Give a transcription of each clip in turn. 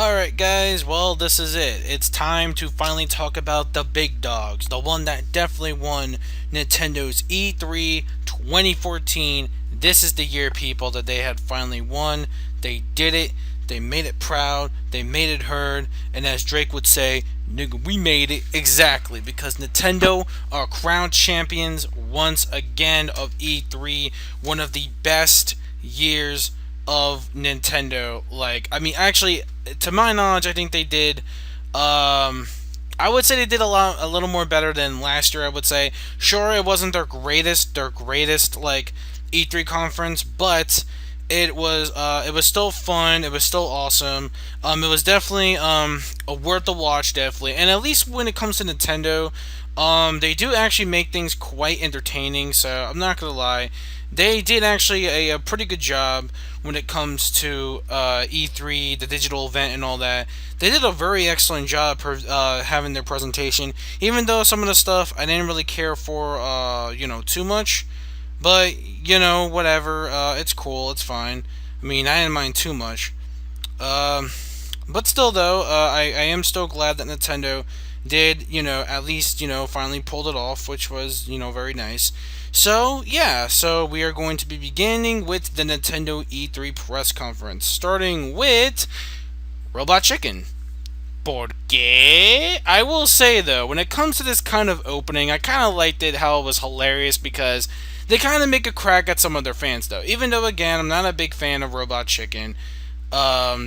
Alright, guys, well, this is it. It's time to finally talk about the big dogs. The one that definitely won Nintendo's E3 2014. This is the year, people, that they had finally won. They did it. They made it proud. They made it heard. And as Drake would say, nigga, we made it. Exactly. Because Nintendo are crowned champions once again of E3. One of the best years of Nintendo. Like, I mean, actually, to my knowledge, I think they did. I would say they did a little more better than last year. I would say, sure, it wasn't their greatest like E3 conference, but it was still fun. It was still awesome. It was definitely a worth the watch, definitely. And at least when it comes to Nintendo, they do actually make things quite entertaining. So I'm not gonna lie, they did actually a pretty good job when it comes to E3, the digital event, and all that. They did a very excellent job having their presentation, even though some of the stuff I didn't really care for, too much. But whatever. It's cool. It's fine. I mean, I didn't mind too much. Um, but still, though, I am still glad that Nintendo did, at least, finally pulled it off, which was, very nice. So, yeah, so we are going to be beginning with the Nintendo E3 press conference, starting with Robot Chicken. Porque I will say though, when it comes to this kind of opening, I kind of liked it how it was hilarious because they kind of make a crack at some of their fans though. Even though again, I'm not a big fan of Robot Chicken,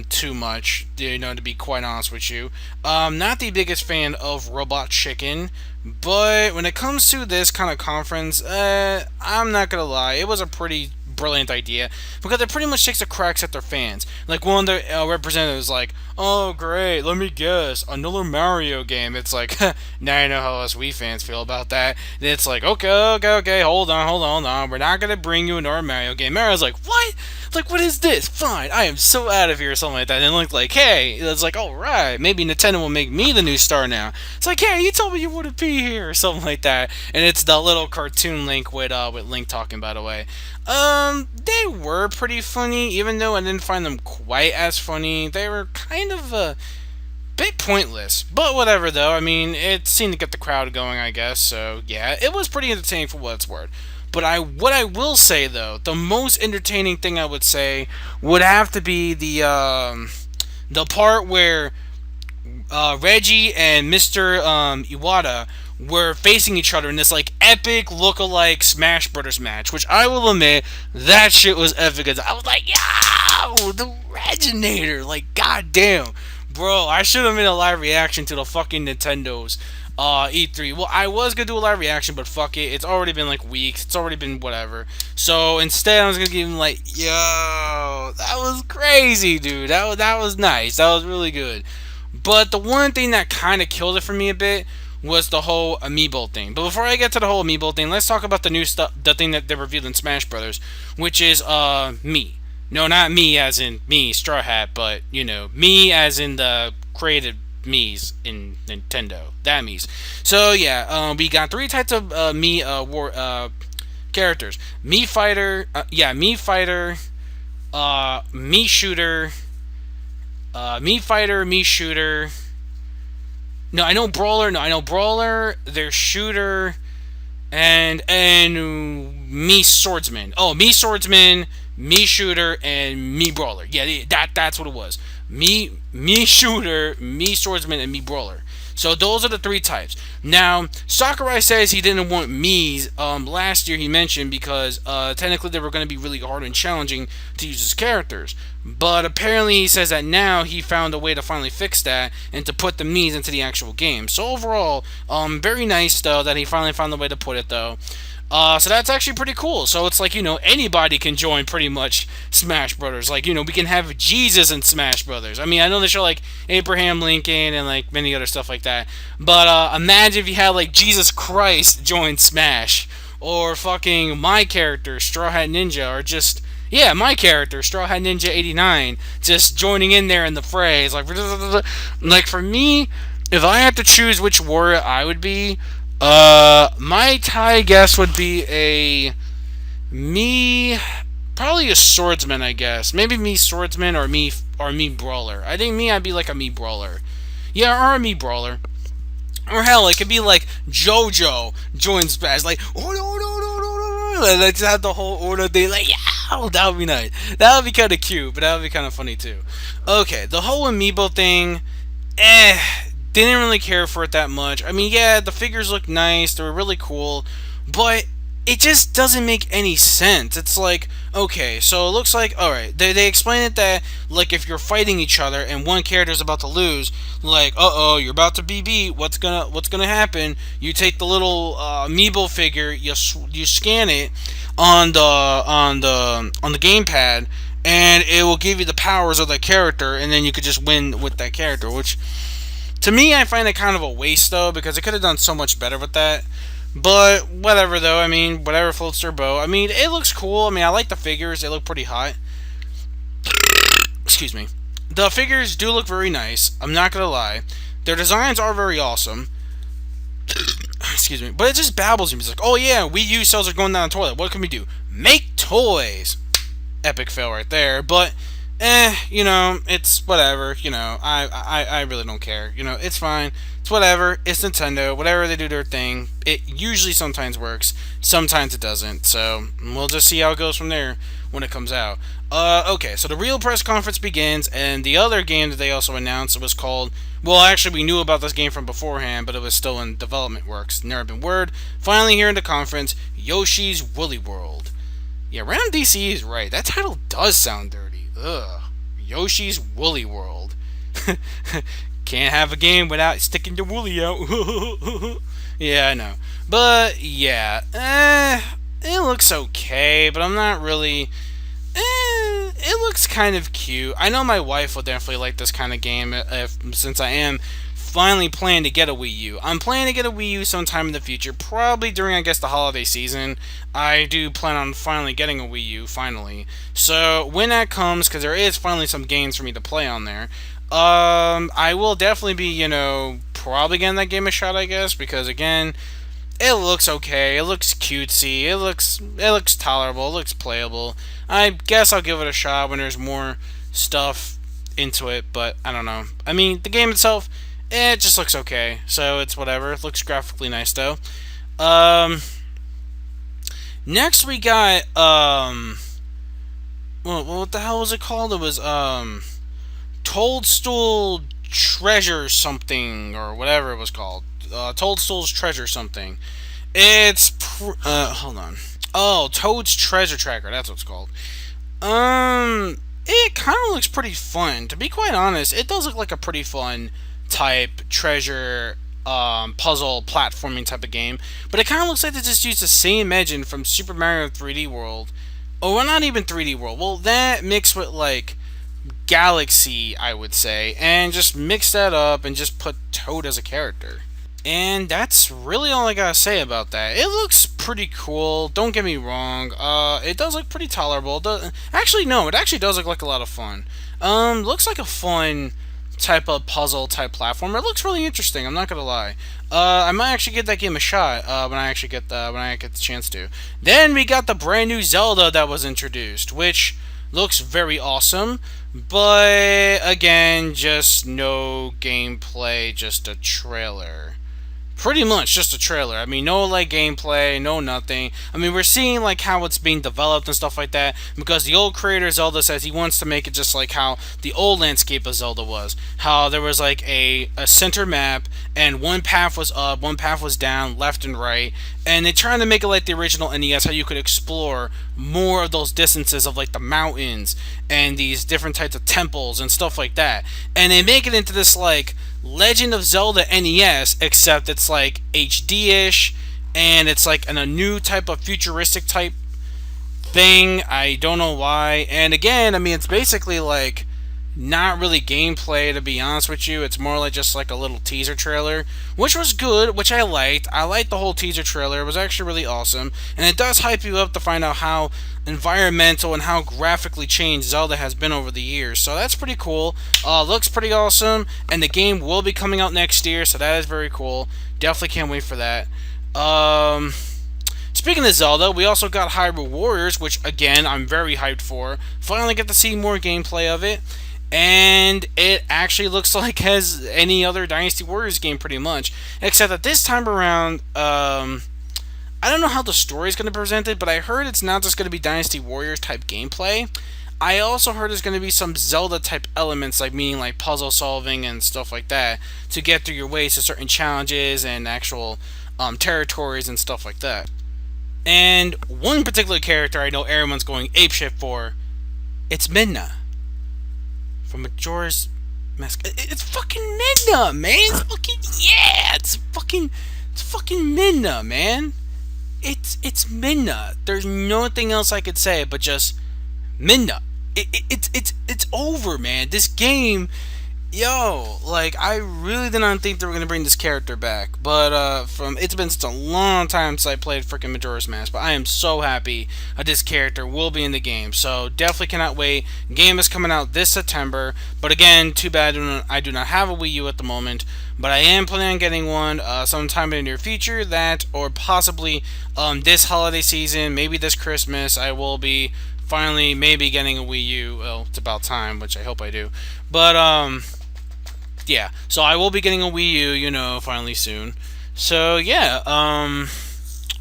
too much, to be quite honest with you. Not the biggest fan of Robot Chicken, but when it comes to this kind of conference, I'm not gonna lie, it was a pretty brilliant idea because it pretty much takes the cracks at their fans. Like one of the representatives, like, "Oh great, let me guess, another Mario game." It's like, now you know how us Wii fans feel about that. And it's like, okay, hold on, we're not gonna bring you another Mario game. Mario's like, what? Like, what is this? Fine, I am so out of here, or something like that. And look like, hey, it's like, all right, maybe Nintendo will make me the new star now. It's like, hey, you told me you wouldn't be here, or something like that. And it's the little cartoon Link with Link talking, by the way. They were pretty funny, even though I didn't find them quite as funny. They were kind of a bit pointless, but whatever. Though, I mean, it seemed to get the crowd going, I guess. So yeah, it was pretty entertaining for what it's worth. But what I will say though, the most entertaining thing I would say would have to be the part where Reggie and Mr. Iwata were facing each other in this like epic look-alike Smash Brothers match, which I will admit that shit was epic. I was like, yo, the Reginator, like goddamn, bro. I should have made a live reaction to the fucking Nintendo's E3. Well, I was gonna do a live reaction, but fuck it. It's already been like weeks. It's already been whatever. So instead, I was gonna give him like, yo, that was crazy, dude. That was nice. That was really good. But the one thing that kind of killed it for me a bit was the whole amiibo thing. But before I get to the whole amiibo thing, let's talk about the new stuff, the thing that they revealed in Smash Brothers, which is me. No, not me as in me, Straw Hat, but me as in the creative Mii's in Nintendo. That Mii's. So yeah, we got three types of me war characters. Me fighter, me fighter, me shooter, me fighter, me shooter. No, I know brawler. No, I know brawler. There's shooter, and me swordsman. Oh, me swordsman, me shooter, and me brawler. Yeah, that's what it was. Me shooter, me swordsman, and me brawler. So those are the three types. Now Sakurai says he didn't want Mii's. Last year he mentioned because technically they were going to be really hard and challenging to use as characters. But apparently he says that now he found a way to finally fix that and to put the Mii's into the actual game. So overall, very nice though that he finally found a way to put it though. So that's actually pretty cool. So it's like, anybody can join pretty much Smash Brothers. Like, we can have Jesus in Smash Brothers. I mean, I know they show like Abraham Lincoln and like many other stuff like that. But imagine if you had like Jesus Christ join Smash. Or fucking my character, Straw Hat Ninja, or just, yeah, my character, Straw Hat Ninja 89, just joining in there in the fray. It's like for me, if I had to choose which warrior I would be, my tie guess would be a me Probably a swordsman, I guess. Maybe me swordsman or me brawler. I think me, I'd be like a me brawler. Yeah, or a me brawler. Or hell, it could be like JoJo joins Smash, like oh no, and let's have the whole order thing, like yeah, that would be nice. That would be kind of cute, but that would be kind of funny too. Okay, the whole amiibo thing, eh, didn't really care for it that much. I mean, yeah, the figures look nice, they were really cool, but it just doesn't make any sense. It's like, okay, so it looks like, alright, they explain it that, like, if you're fighting each other and one character's about to lose, like, uh-oh, you're about to be beat, what's gonna happen? You take the little amiibo figure, you scan it on the gamepad, and it will give you the powers of that character, and then you could just win with that character, which, to me, I find it kind of a waste, though, because it could have done so much better with that. But whatever, though. I mean, whatever floats their boat. I mean, it looks cool. I mean, I like the figures. They look pretty hot. Excuse me. The figures do look very nice. I'm not gonna lie. Their designs are very awesome. Excuse me. But it just babbles me. It's like, oh yeah, Wii U cells are going down the toilet. What can we do? Make toys. Epic fail right there. But you know, it's whatever. You know, I really don't care. You know, it's fine. It's whatever. It's Nintendo. Whatever they do their thing. It usually sometimes works. Sometimes it doesn't. So we'll just see how it goes from there when it comes out. Okay, so the real press conference begins, and the other game that they also announced was called. Well, actually, we knew about this game from beforehand, but it was still in development works. Never been word. Finally, here in the conference, Yoshi's Woolly World. Yeah, Random DC is right. That title does sound dirty. Ugh. Yoshi's Woolly World. Can't have a game without sticking your woolly out. Yeah, I know. But, yeah. It looks okay, but I'm not really... it looks kind of cute. I know my wife will definitely like this kind of game since I am finally planning to get a Wii U. I'm planning to get a Wii U sometime in the future, probably during, I guess, the holiday season. I do plan on finally getting a Wii U, finally. So, when that comes, because there is finally some games for me to play on there, I will definitely be, you know, probably getting that game a shot, I guess, because, again, it looks okay, it looks cutesy, it looks tolerable, it looks playable. I guess I'll give it a shot when there's more stuff into it, but I don't know. I mean, the game itself, it just looks okay, so it's whatever. It looks graphically nice, though. Next we got, what the hell was it called? It was, Toadstool Treasure something, or whatever it was called. Toadstool's Treasure something. It's, hold on. Oh, Toad's Treasure Tracker, that's what it's called. It kind of looks pretty fun. To be quite honest, it does look like a pretty fun type treasure puzzle platforming type of game. But it kind of looks like they just used the same engine from Super Mario 3D World. Oh, well, not even 3D World. Well, that mixed with, like, Galaxy, I would say, and just mix that up and just put Toad as a character. And that's really all I gotta say about that. It looks pretty cool, don't get me wrong. It does look pretty tolerable. Actually, no, it actually does look like a lot of fun. Looks like a fun type of puzzle type platform. It looks really interesting, I'm not gonna lie. I might actually give that game a shot when I get the chance to. Then we got the brand new Zelda that was introduced, which looks very awesome, but again, just no gameplay, just a trailer. Pretty much just a trailer. I mean, no like gameplay, no nothing. I mean, we're seeing like how it's being developed and stuff like that, because the old creator of Zelda says he wants to make it just like how the old landscape of Zelda was. How there was like a center map, and one path was up, one path was down, left and right, and they're trying to make it like the original NES, how you could explore more of those distances of like the mountains and these different types of temples and stuff like that. And they make it into this like Legend of Zelda NES, except it's like HD-ish, and it's like in a new type of futuristic type thing. I don't know why. And again, I mean, it's basically like not really gameplay, to be honest with you. It's more like just like a little teaser trailer, which was good, which I liked. I liked the whole teaser trailer. It was actually really awesome, and it does hype you up to find out how environmental and how graphically changed Zelda has been over the years. So that's pretty cool. Looks pretty awesome, and the game will be coming out next year, so that is very cool. Definitely can't wait for that. Speaking of Zelda, we also got Hyrule Warriors, which again I'm very hyped for. Finally get to see more gameplay of it, and it actually looks like as any other Dynasty Warriors game pretty much, except that this time around, I don't know how the story is going to be presented, but I heard it's not just going to be Dynasty Warriors type gameplay. I also heard there's going to be some Zelda type elements, like meaning like puzzle solving and stuff like that, to get through your ways to certain challenges and actual territories and stuff like that. And one particular character I know everyone's going apeshit for, it's Midna from Majora's Mask. It's fucking Midna, man. It's fucking Midna, man. It's Midna. There's nothing else I could say but just Midna. It's over, man. This game, yo, like I really did not think they were gonna bring this character back, but from it's been such a long time since I played freaking Majora's Mask. But I am so happy that this character will be in the game. So definitely cannot wait. Game is coming out this September, but again, too bad I do not have a Wii U at the moment. But I am planning on getting one sometime in the near future. That or possibly this holiday season, maybe this Christmas, I will be finally maybe getting a Wii U. Well, it's about time, which I hope I do. But yeah, so I will be getting a Wii U, finally soon. So yeah,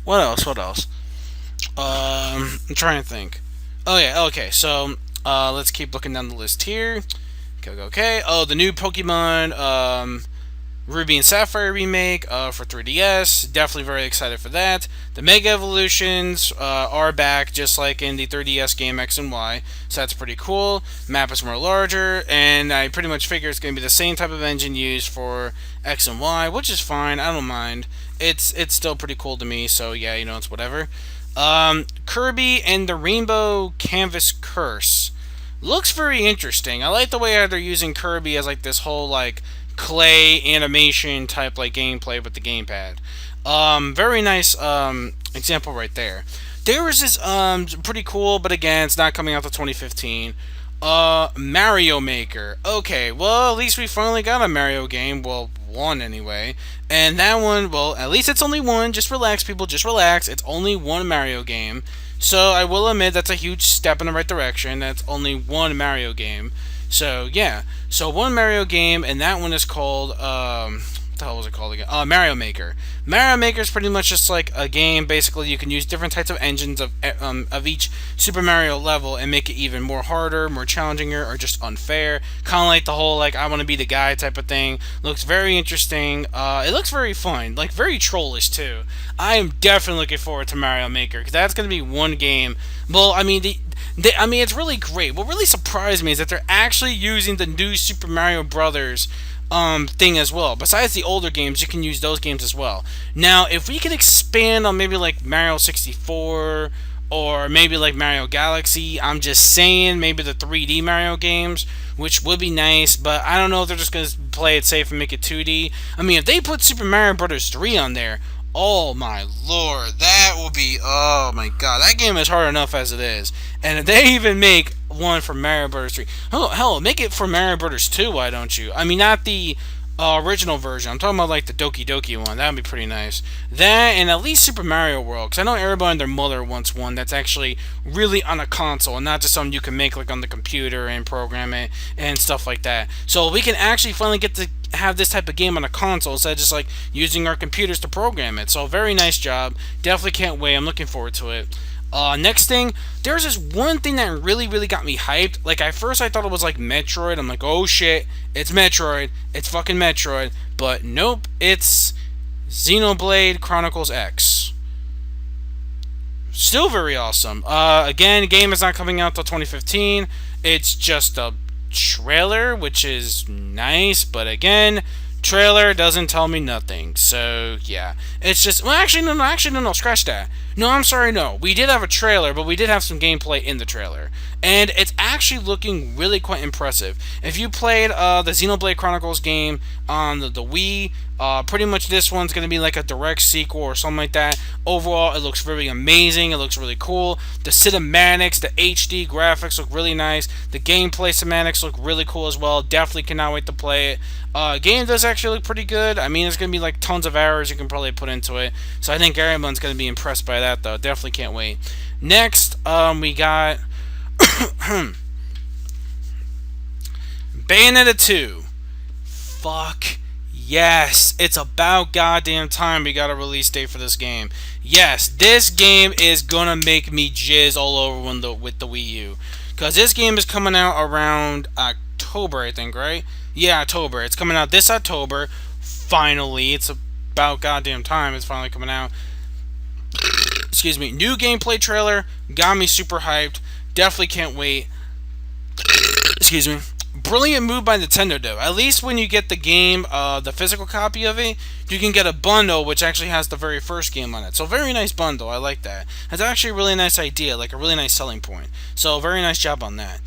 what else? I'm trying to think. Oh yeah, okay. So let's keep looking down the list here. Okay. Oh, the new Pokemon Ruby and Sapphire remake for 3DS. Definitely very excited for that. The Mega Evolutions are back, just like in the 3DS game X and Y. So that's pretty cool. Map is more larger, and I pretty much figure it's going to be the same type of engine used for X and Y, which is fine. I don't mind. It's still pretty cool to me. So yeah, it's whatever. Kirby and the Rainbow Canvas Curse looks very interesting. I like the way how they're using Kirby as like this whole like clay animation type like gameplay with the gamepad. Very nice example right there. There was this pretty cool, but again, it's not coming out till 2015. Mario Maker. Okay, well at least we finally got a Mario game. Well, one anyway. And that one, well, at least it's only one. Just relax, people. Just relax. It's only one Mario game. So I will admit that's a huge step in the right direction. That's only one Mario game. So yeah, so one Mario game, and that one is called what the hell was it called again? Mario Maker. Mario Maker is pretty much just like a game. Basically, you can use different types of engines of each Super Mario level and make it even more harder, more challenging, or just unfair. Kind of like the whole like I want to be the guy type of thing. Looks very interesting. It looks very fun, like very trollish too. I am definitely looking forward to Mario Maker because that's going to be one game. Well, I mean it's really great. What really surprised me is that they're actually using the new Super Mario Brothers thing as well. Besides the older games, you can use those games as well. Now, if we could expand on maybe like Mario 64 or maybe like Mario Galaxy, I'm just saying maybe the 3D Mario games, which would be nice, but I don't know if they're just going to play it safe and make it 2D. I mean, if they put Super Mario Brothers 3 on there, oh my lord, that will be, oh my god, that game is hard enough as it is. And if they even make one for Mario Brothers 3, hell, make it for Mario Brothers 2, why don't you? I mean, not the original version. I'm talking about like the Doki Doki one. That would be pretty nice. That and at least Super Mario World, because I know everybody and their mother wants one that's actually really on a console and not just something you can make like on the computer and program it and stuff like that. So we can actually finally get to have this type of game on a console instead of just like using our computers to program it. So very nice job. Definitely can't wait. I'm looking forward to it. Next thing, there's this one thing that really got me hyped. Like at first I thought it was like Metroid. I'm like, oh shit, it's Metroid. It's fucking Metroid. But nope, it's Xenoblade Chronicles X. Still very awesome. Again, the game is not coming out till 2015. It's just a trailer, which is nice, but again, trailer doesn't tell me nothing. So yeah, it's just, well, actually no, scratch that. No, I'm sorry, no, we did have a trailer, but we did have some gameplay in the trailer, and it's actually looking really quite impressive. If you played the Xenoblade Chronicles game on the Wii, Pretty much this one's going to be like a direct sequel or something like that. Overall, it looks really amazing. It looks really cool. The cinematics, the HD graphics look really nice. The gameplay cinematics look really cool as well. Definitely cannot wait to play it. Game does actually look pretty good. I mean, there's going to be like tons of hours you can probably put into it. So I think everyone's going to be impressed by that, though. Definitely can't wait. Next, we got Bayonetta 2. Fuck yes, it's about goddamn time we got a release date for this game. Yes, this game is gonna make me jizz all over with the Wii U. Because this game is coming out around October, I think, right? Yeah, October. It's coming out this October. Finally, it's about goddamn time. It's finally coming out. Excuse me. New gameplay trailer. Got me super hyped. Definitely can't wait. Excuse me. Brilliant move by Nintendo, though. At least when you get the game, the physical copy of it, you can get a bundle which actually has the very first game on it. So very nice bundle. I like that. It's actually a really nice idea, like a really nice selling point. So very nice job on that.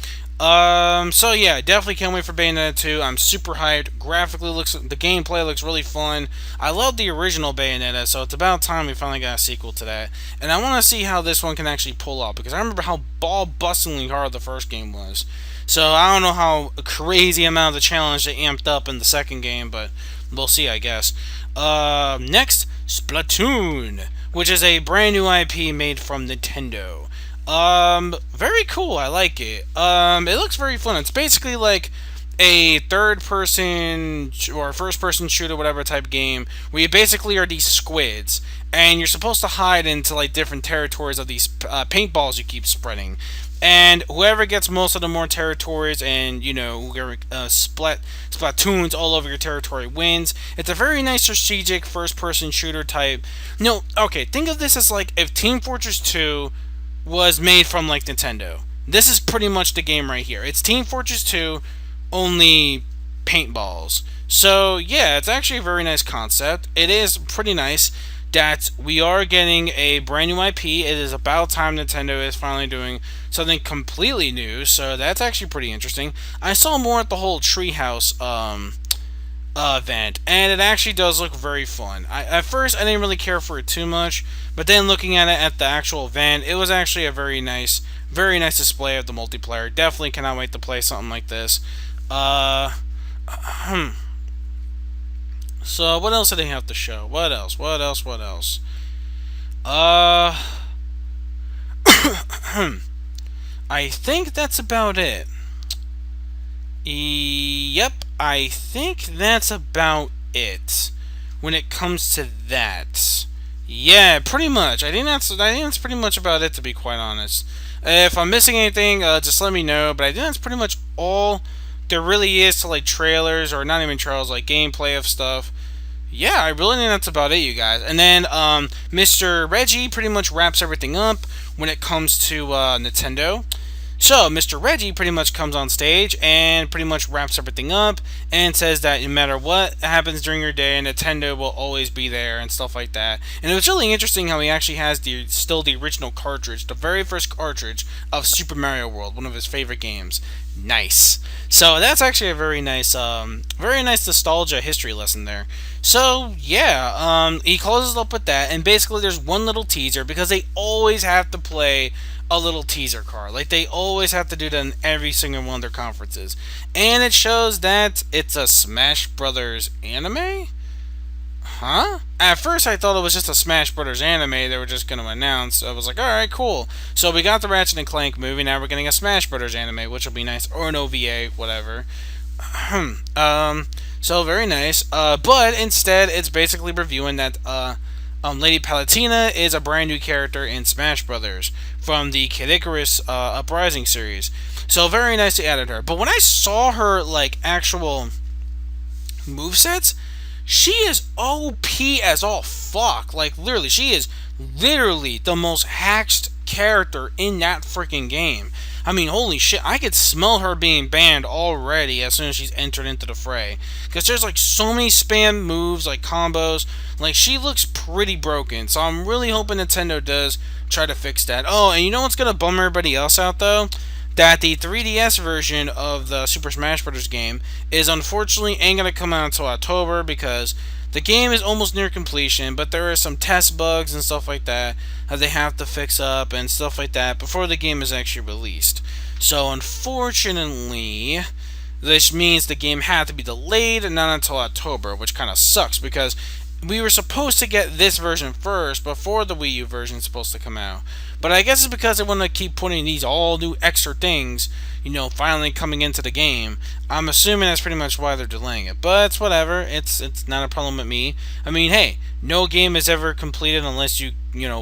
So yeah, definitely can't wait for Bayonetta 2. I'm super hyped. Graphically the gameplay looks really fun. I love the original Bayonetta, so it's about time we finally got a sequel to that. And I want to see how this one can actually pull up, because I remember how ball-bustingly hard the first game was. So I don't know how crazy amount of the challenge they amped up in the second game, but we'll see, I guess. Next, Splatoon, which is a brand new IP made from Nintendo. Very cool. I like it. It looks very fun. It's basically like a third-person or first-person shooter, whatever type game, where you basically are these squids, and you're supposed to hide into like different territories of these paintballs you keep spreading. And whoever gets most of the more territories and, you know, whoever splatoons all over your territory wins. It's a very nice strategic first-person shooter type. No, okay, think of this as like if Team Fortress 2 was made from like Nintendo. This is pretty much the game right here. It's Team Fortress 2, only paintballs. So, yeah, it's actually a very nice concept. It is pretty nice that we are getting a brand new IP. It is about time Nintendo is finally doing something completely new, so that's actually pretty interesting. I saw more at the whole Treehouse event, and it actually does look very fun. At first, I didn't really care for it too much, but then looking at it at the actual event, it was actually a very nice display of the multiplayer. Definitely cannot wait to play something like this. So, what else did they have to show? What else? I think that's about it. Yep, I think that's about it when it comes to that. Yeah, pretty much. I think that's pretty much about it, to be quite honest. If I'm missing anything, just let me know. But I think that's pretty much all there really is to like trailers, or not even trailers, like gameplay of stuff. Yeah, I really think that's about it, you guys. And then Mr. Reggie pretty much wraps everything up when it comes to Nintendo. So, Mr. Reggie pretty much comes on stage and pretty much wraps everything up and says that no matter what happens during your day, Nintendo will always be there and stuff like that. And it was really interesting how he actually has still the original cartridge, the very first cartridge of Super Mario World, one of his favorite games. Nice. So that's actually a very nice nostalgia history lesson there. So yeah, he closes up with that, and basically there's one little teaser, because they always have to play a little teaser card. Like, they always have to do that in every single one of their conferences. And it shows that it's a Smash Brothers anime? Huh? At first I thought it was just a Smash Brothers anime they were just going to announce. I was like, alright, cool. So we got the Ratchet and Clank movie, now we're getting a Smash Brothers anime, which will be nice. Or an OVA, whatever. So very nice. But instead, it's basically reviewing that, Lady Palutena is a brand new character in Smash Brothers from the Kid Icarus Uprising series. So very nice to added her. But when I saw her like actual movesets, she is OP as all fuck. Like, literally, she is literally the most hacked character in that freaking game. I mean, holy shit, I could smell her being banned already as soon as she's entered into the fray. Because there's like so many spam moves, like combos. Like, she looks pretty broken. So I'm really hoping Nintendo does try to fix that. Oh, and you know what's going to bum everybody else out, though? that the 3DS version of the Super Smash Bros. Game is unfortunately ain't gonna come out until October because the game is almost near completion, but there are some test bugs and stuff like that that they have to fix up and stuff like that before the game is actually released. So unfortunately, this means the game had to be delayed and not until October, which kind of sucks because we were supposed to get this version first before the Wii U version is supposed to come out. But I guess it's because they want to keep putting these all new extra things, finally coming into the game. I'm assuming that's pretty much why they're delaying it. But it's whatever. It's not a problem with me. I mean, hey, no game is ever completed unless you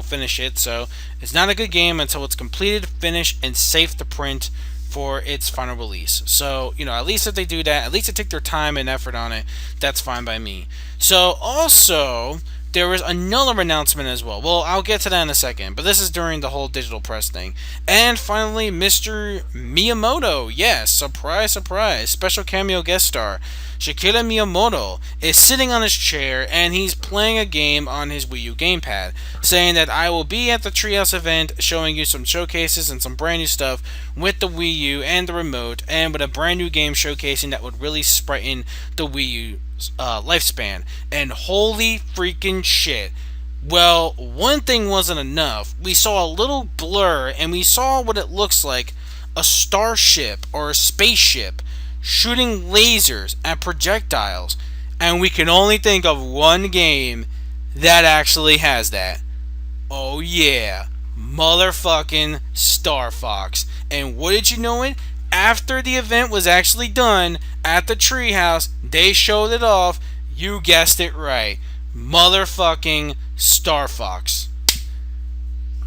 finish it. So it's not a good game until it's completed, finished, and safe to print for its final release. So, at least if they do that, at least they take their time and effort on it, that's fine by me. So, also, there was another announcement as well. Well, I'll get to that in a second, but this is during the whole digital press thing. And finally, Mr. Miyamoto. Yes, surprise, surprise. Special cameo guest star. Shigeru Miyamoto is sitting on his chair and he's playing a game on his Wii U gamepad, saying that I will be at the Treehouse event showing you some showcases and some brand new stuff with the Wii U and the remote, and with a brand new game showcasing that would really brighten the Wii U lifespan. And holy freaking shit. Well, one thing wasn't enough. We saw a little blur and we saw what it looks like a starship or a spaceship shooting lasers at projectiles. And we can only think of one game that actually has that. Oh yeah, motherfucking Star Fox. And what did you know it? After the event was actually done at the treehouse, they showed it off. You guessed it right. Motherfucking Star Fox.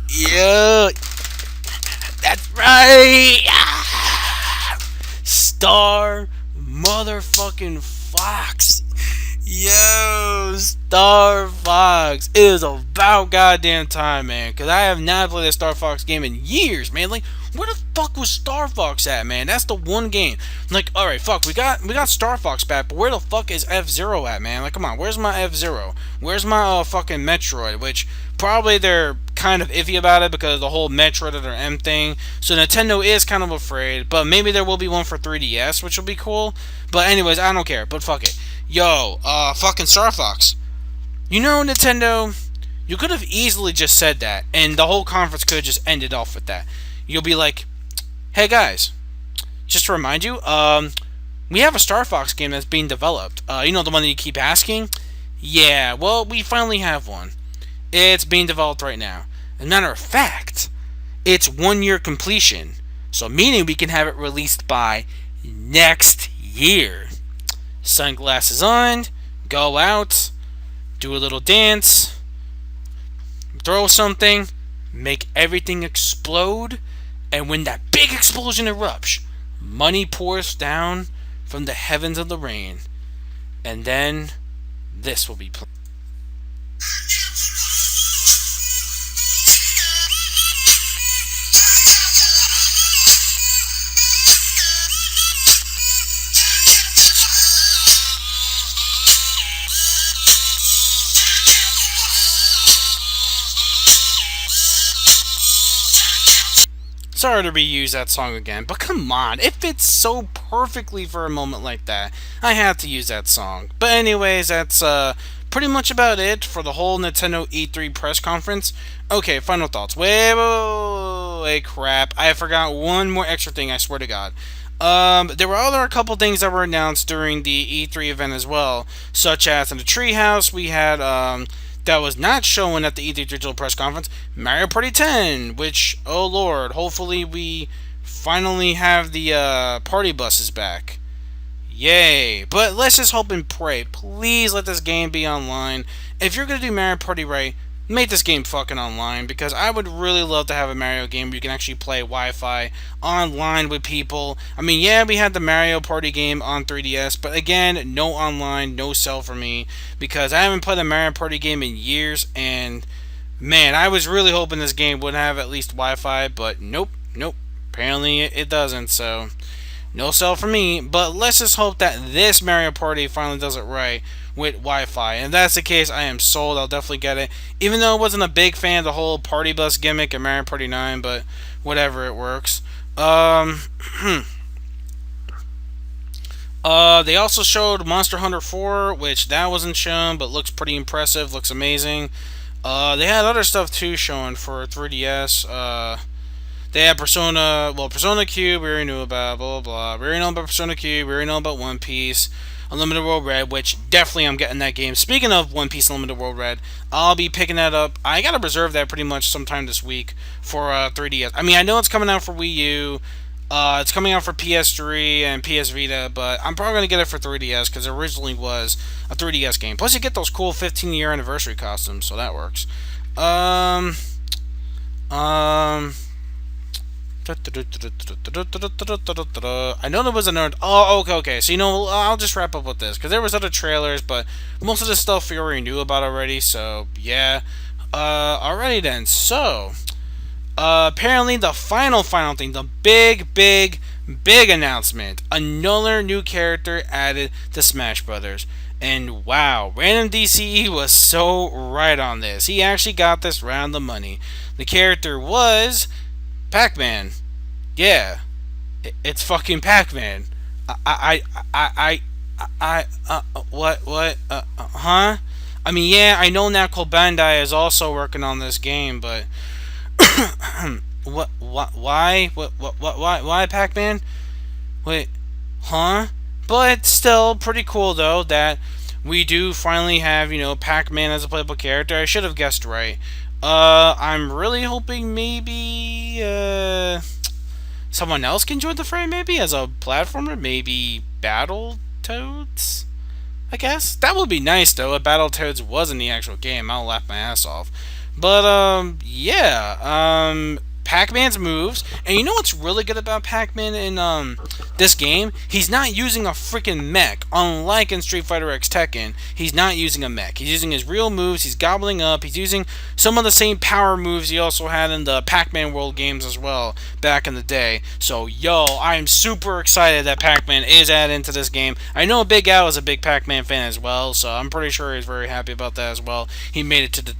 Yeah, that's right. Star motherfucking Fox. Yo, Star Fox. It is about goddamn time, man. Because I have not played a Star Fox game in years, man. Like, where the fuck was Star Fox at, man? That's the one game. Like, alright, fuck, we got Star Fox back, but where the fuck is F-Zero at, man? Like, come on, where's my F-Zero? Where's my fucking Metroid? Which, probably they're kind of iffy about it because of the whole Metroid or M thing. So Nintendo is kind of afraid, but maybe there will be one for 3DS, which will be cool. But anyways, I don't care, but fuck it. Yo, fucking Star Fox. Nintendo, you could have easily just said that, and the whole conference could have just ended off with that. You'll be like, hey guys, just to remind you, we have a Star Fox game that's being developed. The one that you keep asking? Yeah, well, we finally have one. It's being developed right now. As a matter of fact, it's 1 year completion. So meaning we can have it released by next year. Sunglasses on, go out, do a little dance, throw something, make everything explode, and when that big explosion erupts, money pours down from the heavens of the rain, and then this will be played. Sorry to reuse that song again, but come on, it fits so perfectly for a moment like that. I had to use that song. But anyways, that's pretty much about it for the whole Nintendo E3 press conference. Okay, final thoughts. Wait, crap. I forgot one more extra thing, I swear to God. There were a couple things that were announced during the E3 event as well, such as in the Treehouse, we had, that was not shown at the E3 Digital Press Conference, Mario Party 10, which, oh lord, hopefully we finally have the party buses back. Yay. But let's just hope and pray. Please let this game be online. If you're going to do Mario Party right, make this game fucking online, because I would really love to have a Mario game where you can actually play Wi-Fi online with people. I mean, yeah, we had the Mario Party game on 3DS, but again, no online, no cell for me, because I haven't played a Mario Party game in years, and man, I was really hoping this game would have at least Wi-Fi, but nope, apparently it doesn't, so no cell for me. But let's just hope that this Mario Party finally does it right with Wi-Fi. And if that's the case, I am sold. I'll definitely get it. Even though I wasn't a big fan of the whole party bus gimmick in Mario Party 9, but whatever, it works. Um, they also showed Monster Hunter 4, which that wasn't shown, but looks pretty impressive, looks amazing. They had other stuff too showing for 3DS. They had Persona Q, we already knew about, blah, blah, blah. We already know about Persona Q, we already know about One Piece. Unlimited World Red, which definitely I'm getting that game. Speaking of One Piece Unlimited World Red, I'll be picking that up. I gotta reserve that pretty much sometime this week for 3DS. I mean, I know it's coming out for Wii U, it's coming out for PS3 and PS Vita, but I'm probably gonna get it for 3DS because it originally was a 3DS game. Plus, you get those cool 15-year anniversary costumes, so that works. Um, um, I know there was another. Oh, okay. So I'll just wrap up with this because there was other trailers, but most of the stuff we already knew about already. So yeah. Alrighty then. So, apparently the final thing, the big announcement. Another new character added to Smash Brothers. And wow, Random DCE was so right on this. He actually got this right on the money. The character was Pac-Man. Yeah, it's fucking Pac-Man. What? Huh? I mean, yeah, I know Namco Bandai is also working on this game, but why Pac-Man? Wait, huh? But still, pretty cool though that we do finally have Pac-Man as a playable character. I should have guessed right. I'm really hoping maybe someone else can join the fray, maybe as a platformer, maybe Battletoads. I guess that would be nice though. If Battletoads was in the actual game, I'll laugh my ass off. But yeah. Pac-Man's moves, and you know what's really good about Pac-Man in this game? He's not using a freaking mech. Unlike in Street Fighter X Tekken, he's not using a mech. He's using his real moves. He's gobbling up. He's using some of the same power moves he also had in the Pac-Man World games as well back in the day. So yo, I am super excited that Pac-Man is added into this game. I know Big Al is a big Pac-Man fan as well, so I'm pretty sure he's very happy about that as well. He made it to the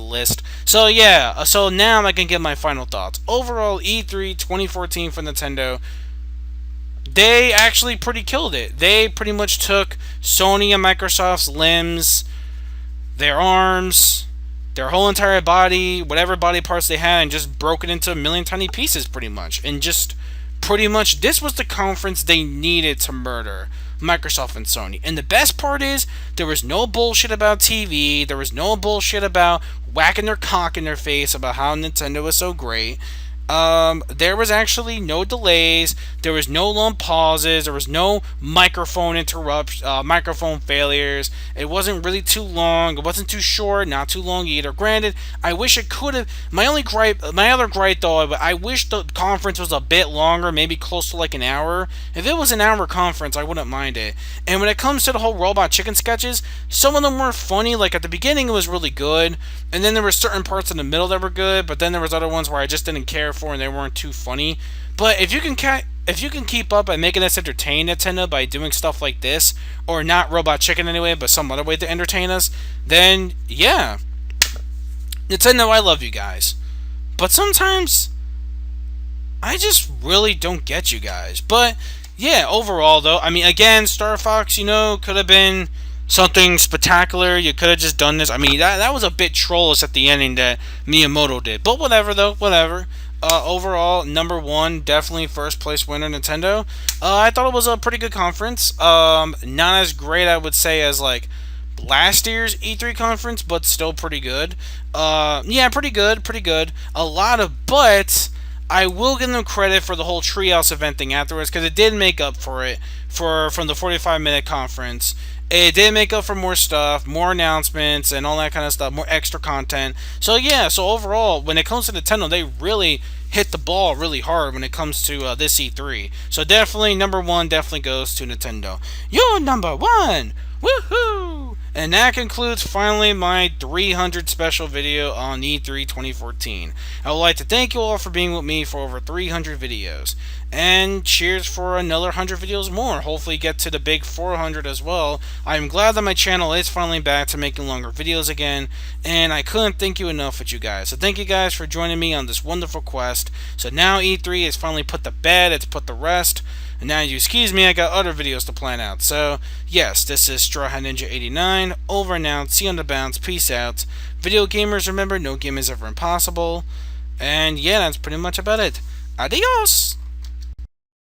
list. So yeah, so now I can give my final thoughts. Overall, E3 2014 for Nintendo, they actually pretty killed it. They pretty much took Sony and Microsoft's limbs, their arms, their whole entire body, whatever body parts they had, and just broke it into a million tiny pieces pretty much. And just pretty much this was the conference they needed to murder Microsoft and Sony. And the best part is there was no bullshit about TV. There was no bullshit about whacking their cock in their face about how Nintendo was so great. There was actually no delays. There was no long pauses. There was no microphone failures. It wasn't really too long. It wasn't too short, not too long either. Granted, I wish it could have. My other gripe though, I wish the conference was a bit longer, maybe close to like an hour. If it was an hour conference, I wouldn't mind it. And when it comes to the whole Robot Chicken sketches, some of them were funny. Like at the beginning, it was really good, and then there were certain parts in the middle that were good, but then there was other ones where I just didn't care for and they weren't too funny. But if you can keep up by making us entertain Nintendo by doing stuff like this, or not Robot Chicken anyway, but some other way to entertain us, then yeah, Nintendo, I love you guys. But sometimes I just really don't get you guys. But yeah, overall though, I mean, again, Star Fox, could have been something spectacular. You could have just done this. I mean, that was a bit trollish at the ending that Miyamoto did. But whatever though, whatever. Overall, number one, definitely first place winner, Nintendo. I thought it was a pretty good conference. Not as great, I would say, as like last year's E3 conference, but still pretty good. Yeah, pretty good, pretty good. A lot of but. I will give them credit for the whole Treehouse event thing afterwards because it did make up for it from the 45-minute conference. It did make up for more stuff, more announcements, and all that kind of stuff, more extra content. So yeah, so overall, when it comes to Nintendo, they really hit the ball really hard when it comes to this E3. So definitely, number one definitely goes to Nintendo. You're number one! Woohoo! And that concludes finally my 300 special video on E3 2014. I would like to thank you all for being with me for over 300 videos. And cheers for another 100 videos more. Hopefully get to the big 400 as well. I'm glad that my channel is finally back to making longer videos again. And I couldn't thank you enough with you guys. So thank you guys for joining me on this wonderful quest. So now E3 is finally put to bed. It's put to rest. And now you excuse me, I got other videos to plan out. So, yes, this is Straw Hat Ninja 89, over and out, see you on the bounce, peace out. Video gamers, remember, no game is ever impossible. And yeah, that's pretty much about it. Adios!